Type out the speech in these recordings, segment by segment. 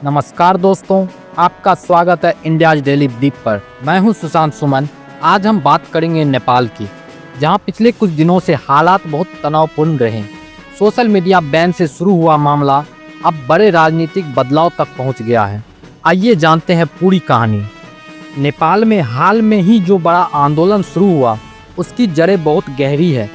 नमस्कार दोस्तों, आपका स्वागत है इंडिया डेली दीप पर। मैं हूं सुशांत सुमन। आज हम बात करेंगे नेपाल की, जहां पिछले कुछ दिनों से हालात बहुत तनावपूर्ण रहे। सोशल मीडिया बैन से शुरू हुआ मामला अब बड़े राजनीतिक बदलाव तक पहुंच गया है। आइए जानते हैं पूरी कहानी। नेपाल में हाल में ही जो बड़ा आंदोलन शुरू हुआ, उसकी जड़ें बहुत गहरी है।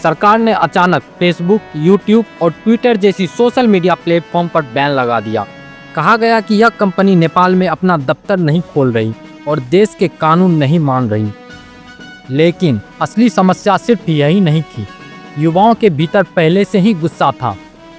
सरकार ने अचानक फेसबुक, यूट्यूब और ट्विटर जैसी सोशल मीडिया प्लेटफॉर्म पर बैन लगा दिया। कहा गया कि यह कंपनी नेपाल में अपना दफ्तर नहीं खोल रही और देश के कानून नहीं मान रही। लेकिन असली समस्या सिर्फ यही नहीं थी। युवाओं के भीतर पहले से ही गुस्सा था।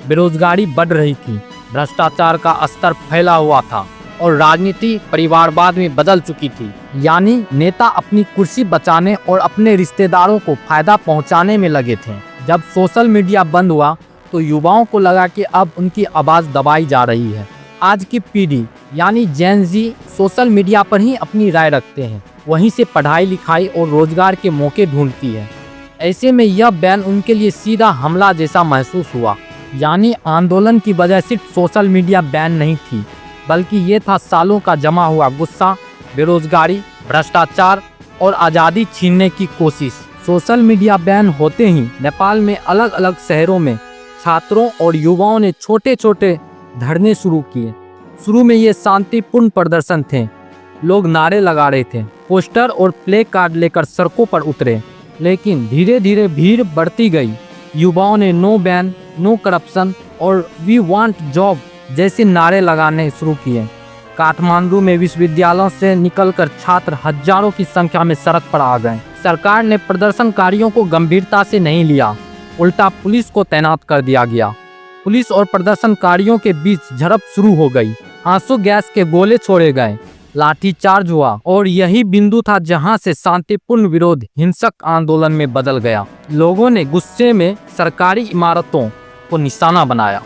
बेरोजगारी बढ़ रही थी, भ्रष्टाचार का स्तर फैला हुआ था और राजनीति परिवारवाद में बदल चुकी थी। यानी नेता अपनी कुर्सी बचाने और अपने रिश्तेदारों को फायदा पहुंचाने में लगे थे। जब सोशल मीडिया बंद हुआ तो युवाओं को लगा कि अब उनकी आवाज़ दबाई जा रही है। आज की पीढ़ी यानी जेन ज़ी सोशल मीडिया पर ही अपनी राय रखते हैं, वहीं से पढ़ाई लिखाई और रोजगार के मौके ढूंढती है। ऐसे में यह बैन उनके लिए सीधा हमला जैसा महसूस हुआ। यानी आंदोलन की वजह सिर्फ सोशल मीडिया बैन नहीं थी, बल्कि ये था सालों का जमा हुआ गुस्सा, बेरोजगारी, भ्रष्टाचार और आज़ादी छीनने की कोशिश। सोशल मीडिया बैन होते ही नेपाल में अलग अलग शहरों में छात्रों और युवाओं ने छोटे छोटे धरने शुरू किए। शुरू में ये शांतिपूर्ण प्रदर्शन थे। लोग नारे लगा रहे थे, पोस्टर और प्ले कार्ड लेकर सड़कों पर उतरे। लेकिन धीरे धीरे भीड़ बढ़ती गई। युवाओं ने नो बैन, नो करप्शन और वी वांट जॉब जैसे नारे लगाने शुरू किए। काठमांडू में विश्वविद्यालयों से निकलकर छात्र हजारों की संख्या में सड़क पर आ गए। सरकार ने प्रदर्शनकारियों को गंभीरता से नहीं लिया, उल्टा पुलिस को तैनात कर दिया गया। पुलिस और प्रदर्शनकारियों के बीच झड़प शुरू हो गई। आंसू गैस के गोले छोड़े गए, लाठीचार्ज हुआ और यही बिंदु था जहां से शांतिपूर्ण विरोध हिंसक आंदोलन में बदल गया। लोगों ने गुस्से में सरकारी इमारतों को निशाना बनाया।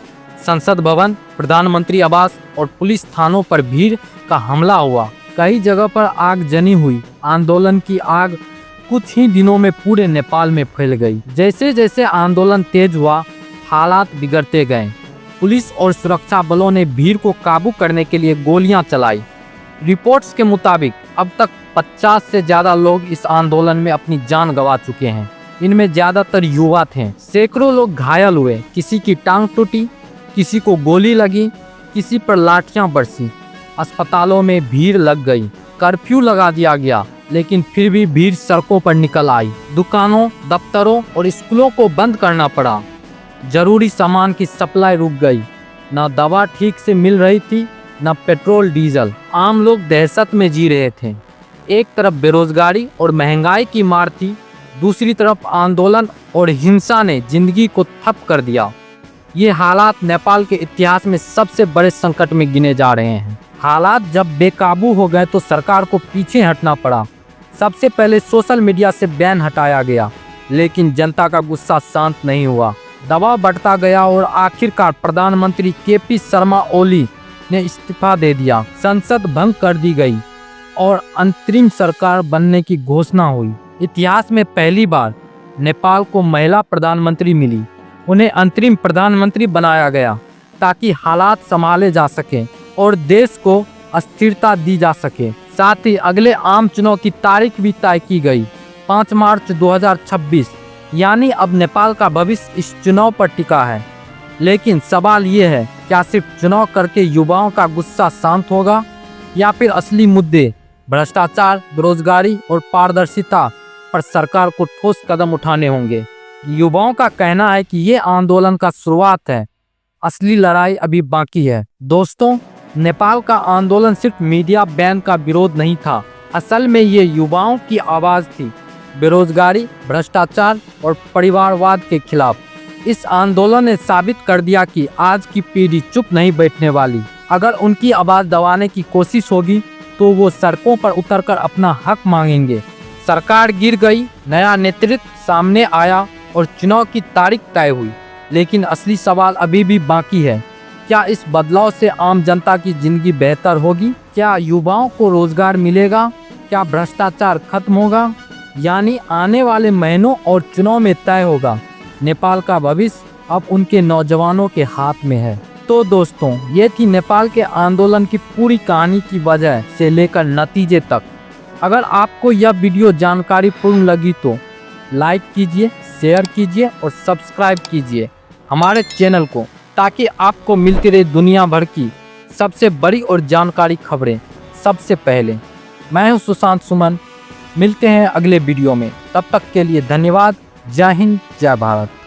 संसद भवन, प्रधानमंत्री आवास और पुलिस थानों पर भीड़ का हमला हुआ। कई जगह पर आगजनी हुई। आंदोलन की आग कुछ ही दिनों में पूरे नेपाल में फैल गई। जैसे जैसे आंदोलन तेज हुआ, हालात बिगड़ते गए। पुलिस और सुरक्षा बलों ने भीड़ को काबू करने के लिए गोलियां चलाई। रिपोर्ट्स के मुताबिक अब तक 50 से ज़्यादा लोग इस आंदोलन में अपनी जान गंवा चुके हैं। इनमें ज़्यादातर युवा थे। सैकड़ों लोग घायल हुए, किसी की टांग टूटी, किसी को गोली लगी, किसी पर लाठियां बरसी। अस्पतालों में भीड़ लग गई। कर्फ्यू लगा दिया गया, लेकिन फिर भी भीड़ सड़कों पर निकल आई। दुकानों, दफ्तरों और स्कूलों को बंद करना पड़ा। जरूरी सामान की सप्लाई रुक गई। न दवा ठीक से मिल रही थी, न पेट्रोल डीजल। आम लोग दहशत में जी रहे थे। एक तरफ बेरोजगारी और महंगाई की मार थी, दूसरी तरफ आंदोलन और हिंसा ने जिंदगी को ठप कर दिया। ये हालात नेपाल के इतिहास में सबसे बड़े संकट में गिने जा रहे हैं। हालात जब बेकाबू हो गए तो सरकार को पीछे हटना पड़ा। सबसे पहले सोशल मीडिया से बैन हटाया गया, लेकिन जनता का गुस्सा शांत नहीं हुआ। दबाव बढ़ता गया और आखिरकार प्रधानमंत्री केपी शर्मा ओली ने इस्तीफा दे दिया। संसद भंग कर दी गई और अंतरिम सरकार बनने की घोषणा हुई। इतिहास में पहली बार नेपाल को महिला प्रधानमंत्री मिली। उन्हें अंतरिम प्रधानमंत्री बनाया गया ताकि हालात संभाले जा सके और देश को अस्थिरता दी जा सके। साथ ही अगले आम चुनाव की तारीख भी तय की गई, 5 मार्च 2026। यानी अब नेपाल का भविष्य इस चुनाव पर टिका है। लेकिन सवाल ये है, क्या सिर्फ चुनाव करके युवाओं का गुस्सा शांत होगा या फिर असली मुद्दे भ्रष्टाचार, बेरोजगारी और पारदर्शिता पर सरकार को ठोस कदम उठाने होंगे? युवाओं का कहना है कि ये आंदोलन का शुरुआत है, असली लड़ाई अभी बाकी है। दोस्तों, नेपाल का आंदोलन सिर्फ मीडिया बैन का विरोध नहीं था। असल में ये युवाओं की आवाज़ थी, बेरोजगारी, भ्रष्टाचार और परिवारवाद के खिलाफ। इस आंदोलन ने साबित कर दिया कि आज की पीढ़ी चुप नहीं बैठने वाली। अगर उनकी आवाज़ दबाने की कोशिश होगी तो वो सड़कों पर उतरकर अपना हक मांगेंगे। सरकार गिर गई, नया नेतृत्व सामने आया और चुनाव की तारीख तय हुई। लेकिन असली सवाल अभी भी बाकी है। क्या इस बदलाव से आम जनता की जिंदगी बेहतर होगी? क्या युवाओं को रोजगार मिलेगा? क्या भ्रष्टाचार खत्म होगा? यानी आने वाले महीनों और चुनाव में तय होगा। नेपाल का भविष्य अब उनके नौजवानों के हाथ में है। तो दोस्तों, ये थी नेपाल के आंदोलन की पूरी कहानी की वजह से लेकर नतीजे तक। अगर आपको यह वीडियो जानकारीपूर्ण लगी तो लाइक कीजिए, शेयर कीजिए और सब्सक्राइब कीजिए हमारे चैनल को, ताकि आपको मिलती रहे दुनिया भर की सबसे बड़ी और जानकारी खबरें सबसे पहले। मैं हूं सुशांत सुमन, मिलते हैं अगले वीडियो में। तब तक के लिए धन्यवाद। जय हिंद, जय भारत।